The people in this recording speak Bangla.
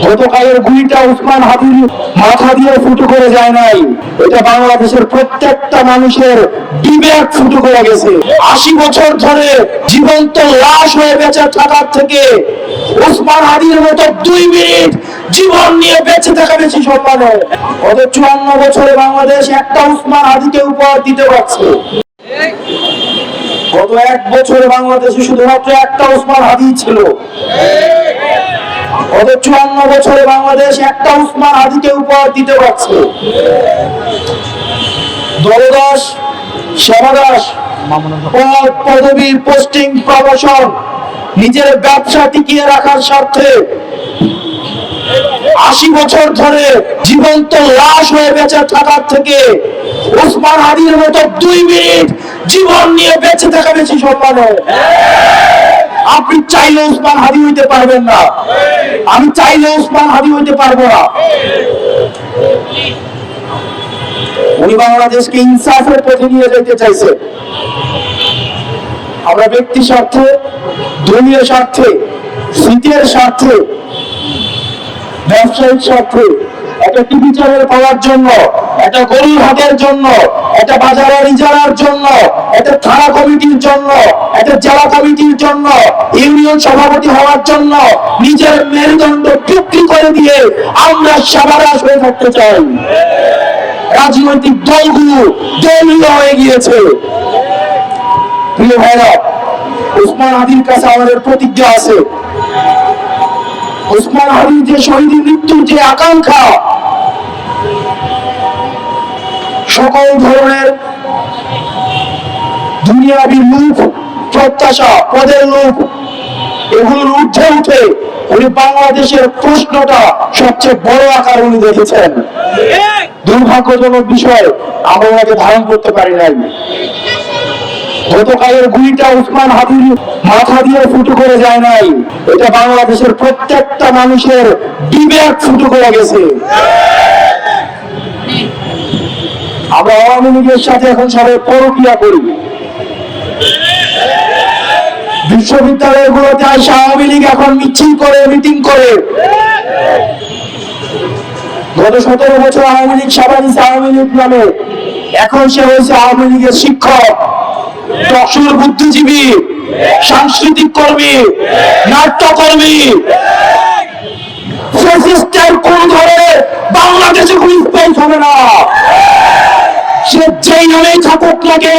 গতকালের গুলিটা উসমান হাদির মাথা দিয়ে ফুটো করে যায় নাই, এটা বাংলাদেশের প্রত্যেকটা মানুষের বিবেক ফুটো করে গেছে। ৮০ বছর ধরে জীবন্ত লাশ হয়ে বেঁচে থাকার থেকে উসমান হাদির মতো ২ মিনিট জীবন নিয়ে বেঁচে থাকা বেশি সম্মানে। গত ৫৪ বছরে বাংলাদেশ একটা উসমান হাদিকে উপহার দিতে পারছে। গত ১ বছরে বাংলাদেশে শুধুমাত্র একটা উসমান হাদি ছিল। গত ৫৪ বছরে বাংলাদেশ একটা উসমান হাদিকে উপহার দিতে পারছে। দলদাস, সেবাদাস, পদ পদবী, পোস্টিং, প্রমোশন, নিজের ব্যবসা টিকিয়ে রাখার স্বার্থে ৮০ বছর ধরে জীবন্ত লাশ হয়ে বেঁচে থাকার থেকে উসমান হাদির মতো ২ মিনিট জীবন নিয়ে বেঁচে থাকা বেশি সম্মানে। আপনি চাইলে উসমান হাদি হইতে পারবেন না, আমি চাইলে উসমান হাদি হইতে পারবো না। উনি বাংলাদেশকে ইনসাফের পথে নিয়ে যেতে চাইছে। আমরা ব্যক্তি স্বার্থে, দলীয় স্বার্থে, সিটের স্বার্থে, ব্যবসায়িক স্বার্থে, একটা টিভি চ্যানেল পাওয়ার জন্য, একটা গরুর হাটের জন্য, একটা বাজারের ইজারার জন্য, একটা থানা কমিটির জন্য, একটা জেলা কমিটির জন্য, ইউনিয়ন সভাপতি হওয়ার জন্য নিজের মেরুদণ্ড বিক্রি করে দিয়ে আমরা সাবারাস হয়ে থাকতে চাই। রাজনৈতিক দলগুলো দলীয় হয়ে গিয়েছে। প্রিয় ভাইরা, উসমান হাদির কাছে আমাদের প্রতিজ্ঞা আছে। উসমান হাদির যে শহীদ মৃত্যুর যে আকাঙ্ক্ষা, সকল ধরনের দুনিয়াবী লোভ, প্রত্যাশা, পদের লোভ, এগুলোর ঊর্ধ্বে উঠে উনি বাংলাদেশের প্রশ্নটা সবচেয়ে বড় আকার উনি দেখেছেন। দুর্ভাগ্যজনক বিষয়, আমরা ওনাকে ধারণ করতে পারি নাই। গতকালের গুলিটা উসমান হাদির মাথা দিয়ে ফুটো করে যায় নাই, এটা বাংলাদেশের প্রত্যেকটা মানুষের বিবেক ফুটো করে গেছে। আমরা আওয়ামী লীগের সাথে এখন সবাই পরকিয়া করি। বিশ্ববিদ্যালয়গুলোতে আসে আওয়ামী লীগ এখন মিছিল করে, মিটিং করে। গত ১৭ বছর আওয়ামী লীগ সেবা দিচ্ছে আওয়ামী লীগ নামে, এখন সে হয়েছে আওয়ামী লীগের শিক্ষক, টকশোর বুদ্ধিজীবী, সাংস্কৃতিক কর্মী, নাট্যকর্মী। কোন ধরে বাংলাদেশে কোনো স্পেস হবে না। সে যেই নামেই থাকুক না কেন,